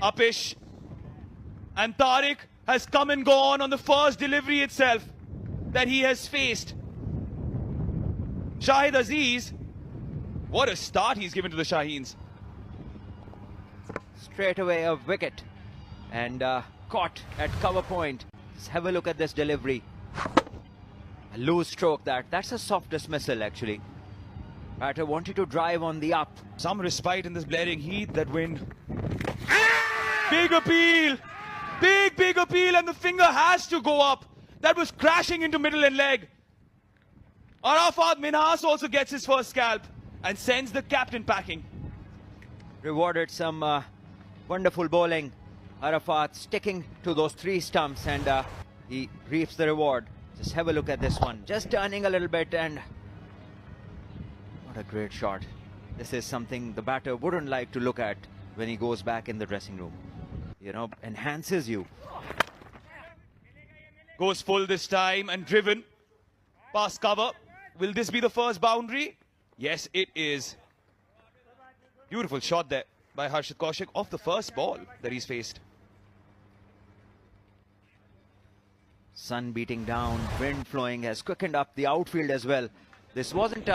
Upish and Tariq has come and gone on the first delivery itself that he has faced. Shahid Aziz, what a start he's given to the Shaheens. Straight away a wicket and caught at cover point. Just have a look at this delivery. A loose stroke that's a soft dismissal actually. Batter wanted to drive on the up. Some respite in this blaring heat, that wind. Big appeal! Big appeal, and the finger has to go up. That was crashing into middle and leg. Arafat Minhas also gets his first scalp and sends the captain packing. Rewarded some wonderful bowling. Arafat sticking to those 3 stumps and he reaps the reward. Just have a look at this one. Just turning a little bit and what a great shot. This is something the batter wouldn't like to look at when he goes back in the dressing room. You know, enhances you. Goes full this time and driven past cover. Will this be the first boundary? Yes, it is. Beautiful shot there by Harshit Kaushik off the first ball that he's faced. Sun beating down, wind flowing has quickened up the outfield as well. This wasn't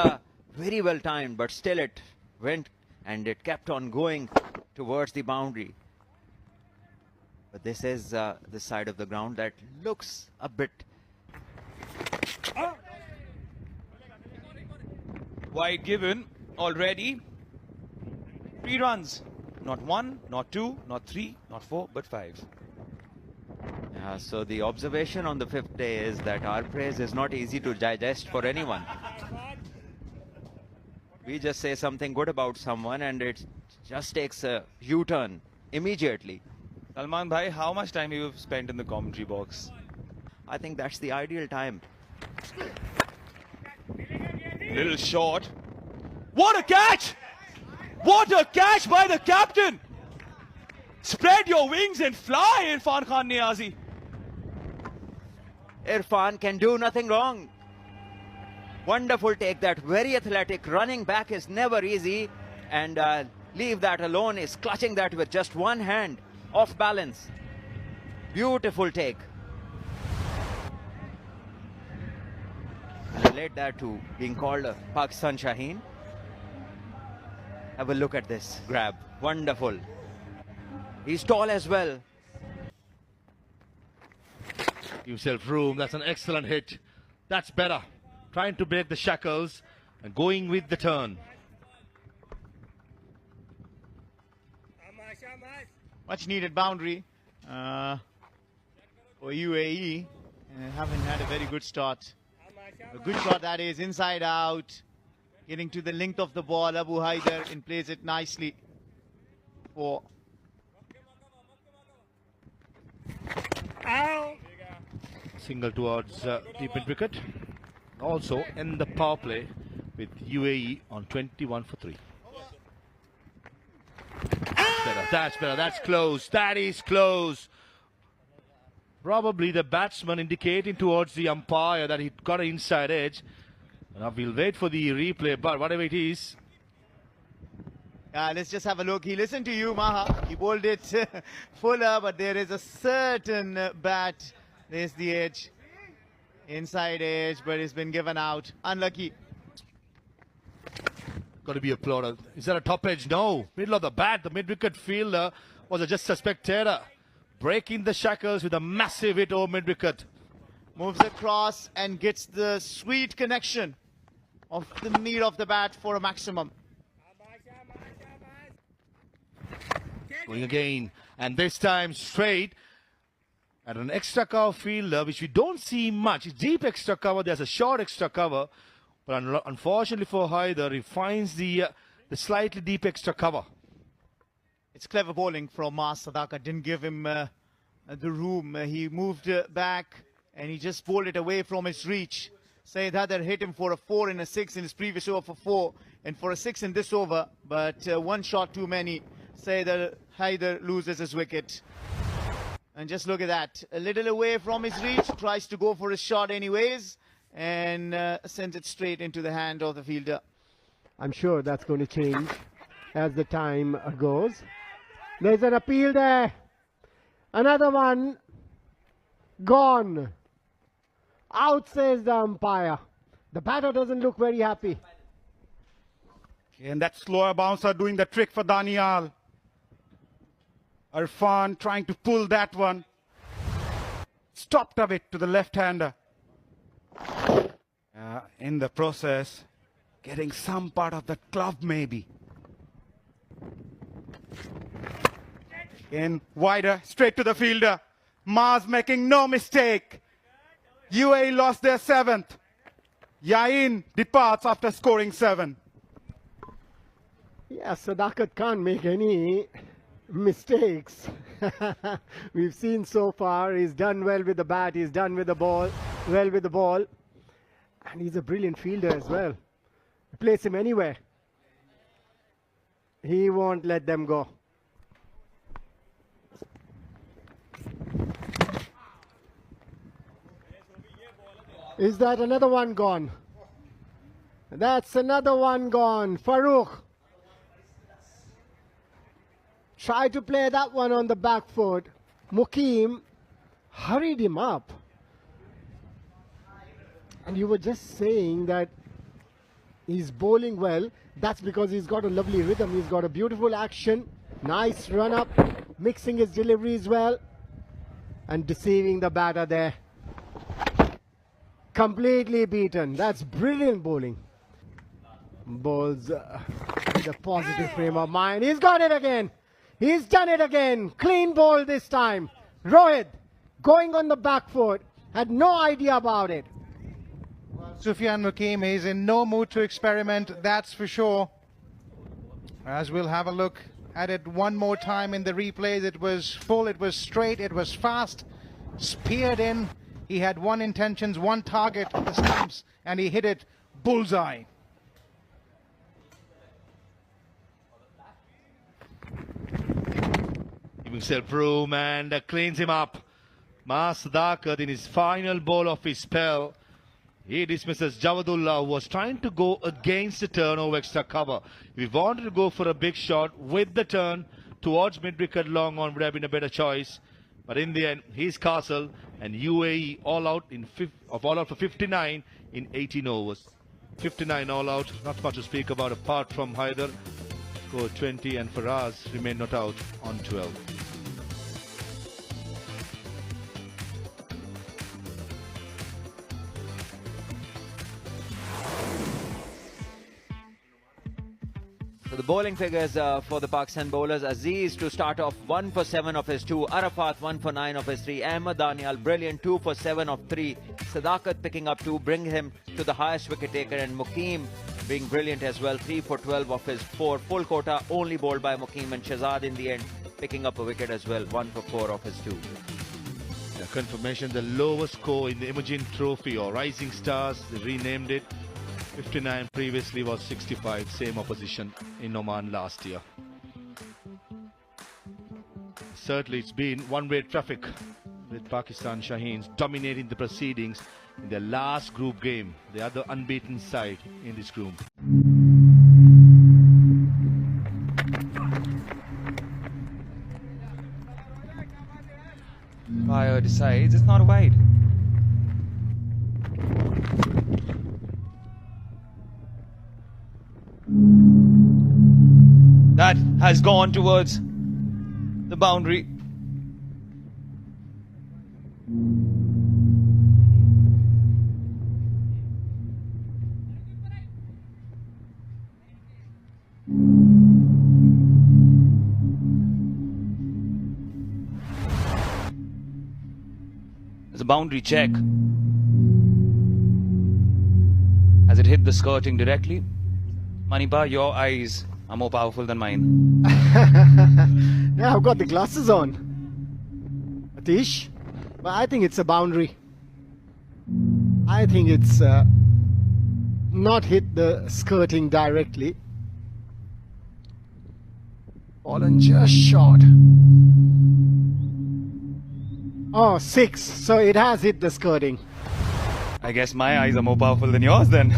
very well timed, but still it went and it kept on going towards the boundary. But this is the side of the ground that looks a bit... Wide given already. 3 runs. Not 1, not 2, not 3, not 4, but 5. So the observation on the 5th day is that our praise is not easy to digest for anyone. We just say something good about someone and it just takes a U-turn immediately. Salman bhai, how much time you've spent in the commentary box? I think that's the ideal time. Little short. What a catch! What a catch by the captain! Spread your wings and fly, Irfan Khan Niazi. Irfan can do nothing wrong. Wonderful take that, very athletic. Running back is never easy, and leave that alone is clutching that with just one hand, off balance. Beautiful take. Relate that to being called a Pakistan Shaheen. Have a look at this grab. Wonderful. He's tall as well. Give yourself room. That's an excellent hit. That's better. Trying to break the shackles and going with the turn. Much needed boundary for UAE. Haven't had a very good start. A good shot that is, inside out. Getting to the length of the ball. Abu Haider in plays it nicely for... Single towards deep mid wicket. Also in the power play with UAE on 21 for 3. That's better. That's better. That's close. That is close. Probably the batsman indicating towards the umpire that he got an inside edge. Now we'll wait for the replay, but whatever it is. Let's just have a look. He listened to you, Maha. He bowled it fuller, but there is a certain bat. There's the edge. Inside edge, but it's been given out. Unlucky. Got to be applauded. Is that a top edge? No. Middle of the bat. The mid-wicket fielder was just a spectator. Breaking the shackles with a massive hit over mid-wicket. Moves across and gets the sweet connection of the knee of the bat for a maximum. Going again. And this time straight. At an extra cover fielder, which we don't see much. It's deep extra cover. There's a short extra cover. But unfortunately for Haider, he finds the slightly deep extra cover. It's clever bowling from Mas Sadaka. Didn't give him the room. He moved back and he just bowled it away from his reach. Syed Haider hit him for a 4 and a 6 in his previous over for 4 and for a 6 in this over. But one shot too many. Syed Haider loses his wicket. And just look at that. A little away from his reach. Tries to go for his shot anyways. And sends it straight into the hand of the fielder. I'm sure that's going to change as the time goes. There's an appeal there. Another one gone. Out, says the umpire. The batter doesn't look very happy. And that slower bouncer doing the trick for Daniel. Irfan trying to pull that one. Stopped a bit to the left-hander. In the process, getting some part of the glove maybe. In wider, straight to the fielder. Mars making no mistake. UAE lost their 7th. Yain departs after scoring 7. Yeah, Sadakat can't make any mistakes. We've seen so far, he's done well with the bat, he's done with the ball, well with the ball. And he's a brilliant fielder as well. Place him anywhere. He won't let them go. Is that another one gone? That's another one gone. Farooq. Try to play that one on the back foot. Mukim hurried him up. And you were just saying that he's bowling well. That's because he's got a lovely rhythm. He's got a beautiful action. Nice run up. Mixing his deliveries well. And deceiving the batter there. Completely beaten. That's brilliant bowling. Bowls with a positive frame of mind. He's got it again. He's done it again. Clean bowl this time. Rohit going on the back foot. Had no idea about it. Sufyan Mukim is in no mood to experiment, that's for sure. As we'll have a look at it one more time in the replays, it was full, it was straight, it was fast, speared in. He had one intentions, one target, the stumps, and he hit it bullseye. Giving himself room and cleans him up. Mas Sadakat in his final ball of his spell. He dismisses Jawadullah, who was trying to go against the turn over extra cover. If he wanted to go for a big shot with the turn towards mid-wicket long on, would have been a better choice. But in the end, he's castle and UAE all out for 59 in 18 overs. 59 all out, not much to speak about apart from Haider, scored 20, and Faraz remained not out on 12. So the bowling figures for the Pakistan bowlers: Aziz to start off 1 for 7 of his 2, Arafat 1 for 9 of his 3, Ahmed Daniel brilliant 2 for 7 of 3, Sadakat picking up 2, bring him to the highest wicket taker, and Mukim being brilliant as well, 3 for 12 of his 4, full quota only bowled by Mukim, and Shahzad in the end picking up a wicket as well, 1 for 4 of his 2. Yeah, confirmation, the lowest score in the Imagine Trophy or Rising Stars, they renamed it. 59 previously was 65, same opposition in Oman last year. Certainly it's been one-way traffic with Pakistan Shaheens dominating the proceedings in their last group game, the other unbeaten side in this group. Umpire decides it's not a wide. That has gone towards the boundary. There's a boundary check. Has it hit the skirting directly? Manipa, your eyes are more powerful than mine. Yeah, I've got the glasses on, Atish. But I think it's a boundary. I think it's not hit the skirting directly. Fallen just short. Oh, 6. So it has hit the skirting. I guess my eyes are more powerful than yours then.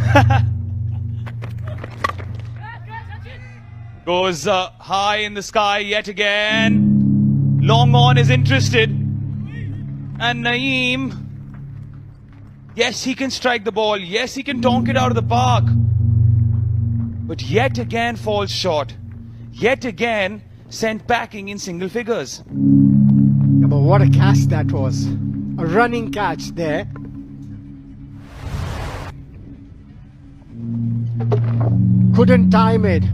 Goes high in the sky yet again. Long on is interested. And Naeem, yes, he can strike the ball. Yes, he can donk it out of the park. But yet again falls short. Yet again sent packing in single figures. Yeah, but what a catch that was. A running catch there. Couldn't time it.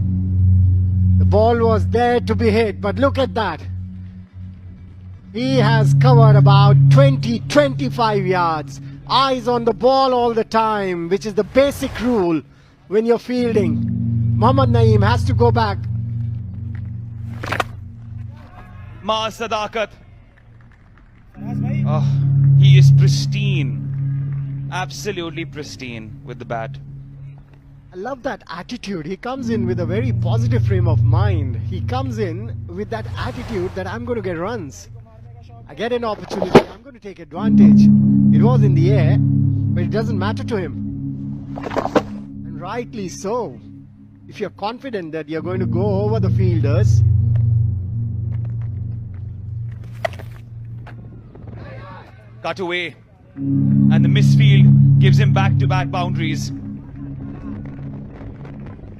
The ball was there to be hit, but look at that. He has covered about 20-25 yards. Eyes on the ball all the time, which is the basic rule when you're fielding. Mohammad Naeem has to go back. Maaz Sadakat. Oh, he is pristine. Absolutely pristine with the bat. I love that attitude. He comes in with a very positive frame of mind. He comes in with that attitude that I'm going to get runs. I get an opportunity, I'm going to take advantage. It was in the air, but it doesn't matter to him. And rightly so. If you're confident that you're going to go over the fielders, Cut away. And the misfield gives him back-to-back boundaries.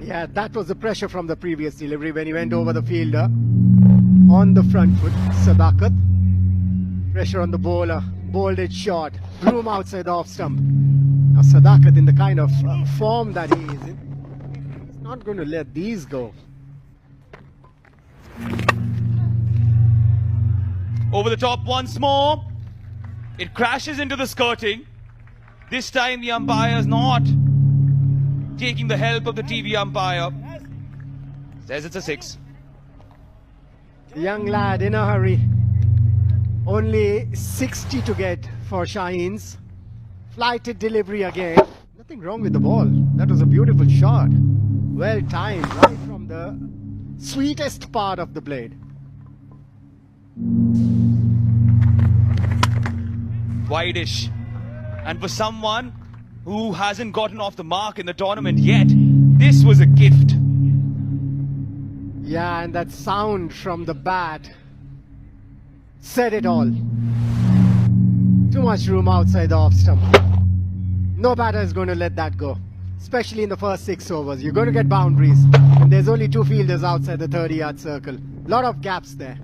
yeah, that was the pressure from the previous delivery when he went over the fielder on the front foot. Sadakat. Pressure on the bowler. Bowled it short. Broom outside the off stump. Now Sadakat, in the kind of form that he is in, he's not going to let these go. Over the top once more. It crashes into the skirting. This time the umpire is not taking the help of the TV umpire. Says it's a 6. The young lad in a hurry. Only 60 to get for Shaheen's. Flighted delivery again. Nothing wrong with the ball. That was a beautiful shot. Well timed, right from the sweetest part of the blade. Wideish. And for someone who hasn't gotten off the mark in the tournament yet, this was a gift. Yeah, and that sound from the bat said it all. Too much room outside the off stump. No batter is going to let that go. Especially in the first 6 overs. You're going to get boundaries. And there's only 2 fielders outside the 30-yard circle. Lot of gaps there.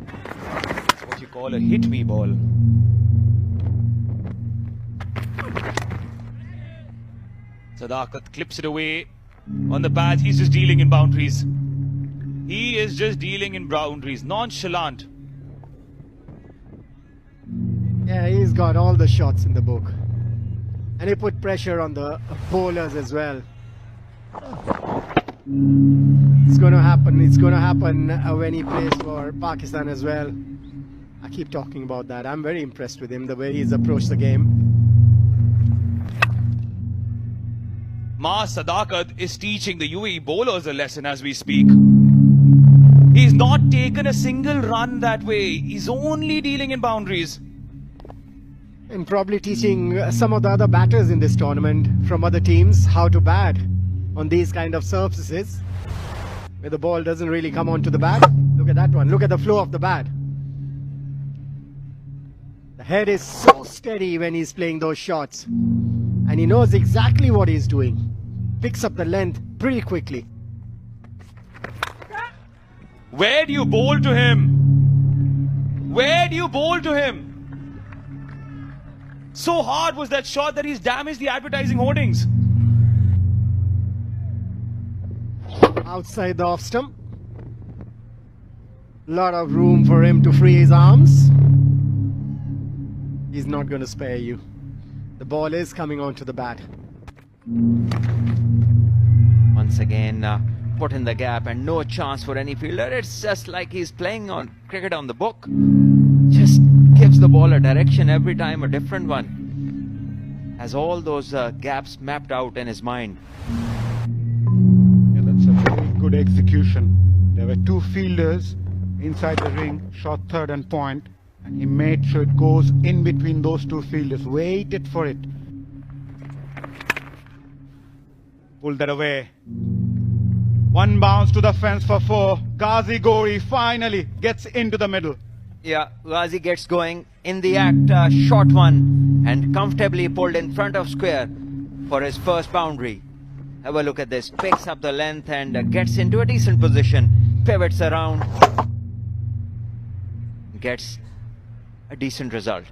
That's what you call a hit-me ball. Sadakat clips it away on the path. He's just dealing in boundaries. He is just dealing in boundaries. Nonchalant. Yeah, he's got all the shots in the book. And he put pressure on the bowlers as well. It's going to happen. It's going to happen when he plays for Pakistan as well. I keep talking about that. I'm very impressed with him, the way he's approached the game. Maaz Sadakat is teaching the UAE bowlers a lesson as we speak. He's not taken a single run that way. He's only dealing in boundaries. And probably teaching some of the other batters in this tournament from other teams how to bat on these kind of surfaces where the ball doesn't really come onto the bat. Look at that one. Look at the flow of the bat. The head is so steady when he's playing those shots. And he knows exactly what he's doing. Picks up the length pretty quickly. Where do you bowl to him? Where do you bowl to him? So hard was that shot that he's damaged the advertising hoardings. Outside the off stump. Lot of room for him to free his arms. He's not going to spare you. The ball is coming onto the bat. Once again, put in the gap and no chance for any fielder. It's just like he's playing on cricket on the book. Just gives the ball a direction every time, a different one. Has all those gaps mapped out in his mind. Yeah, that's a very good execution. There were 2 fielders inside the ring, shot third and point, and he made sure it goes in between those 2 fielders. Waited for it. Pulled that away. One bounce to the fence for 4. Ghazi Gori finally gets into the middle. Yeah, Ghazi gets going in the act, short one, and comfortably pulled in front of square for his first boundary. Have a look at this. Picks up the length and gets into a decent position. Pivots around. Gets a decent result.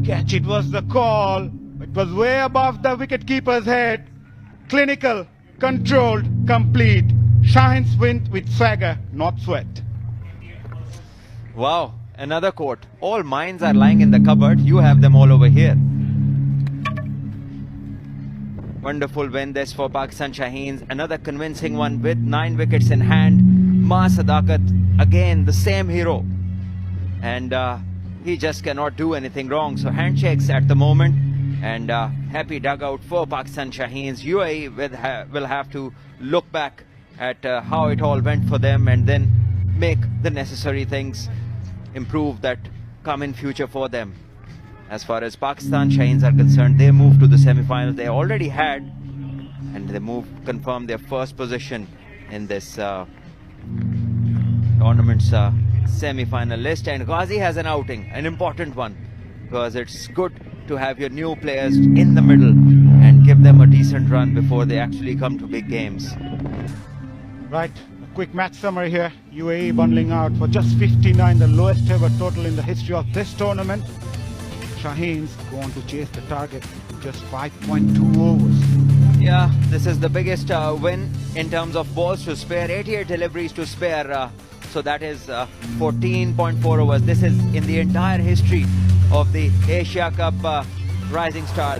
Catch, it was the call. It was way above the wicketkeeper's head. Clinical, controlled, complete. Shaheen's win with swagger, not sweat. Wow, another quote. All mines are lying in the cupboard. You have them all over here. Wonderful win this for Pakistan Shaheens. Another convincing one with 9 wickets in hand. Ma Sadakat, again the same hero. And he just cannot do anything wrong. So handshakes at the moment. And happy dugout for Pakistan Shaheens. UAE will have to look back at how it all went for them and then make the necessary things improve that come in future for them. As far as Pakistan Shaheens are concerned, they moved to the semi-finals. They already had, and they confirmed their first position in this tournament's semi-final list. And Ghazi has an outing, an important one, because it's good to have your new players in the middle and give them a decent run before they actually come to big games. Right, a quick match summary here. UAE bundling out for just 59, the lowest ever total in the history of this tournament. Shaheens go on to chase the target in just 5.2 overs. Yeah, this is the biggest win in terms of balls to spare, 88 deliveries to spare. So that is 14.4 overs. This is in the entire history of the Asia Cup Rising Stars.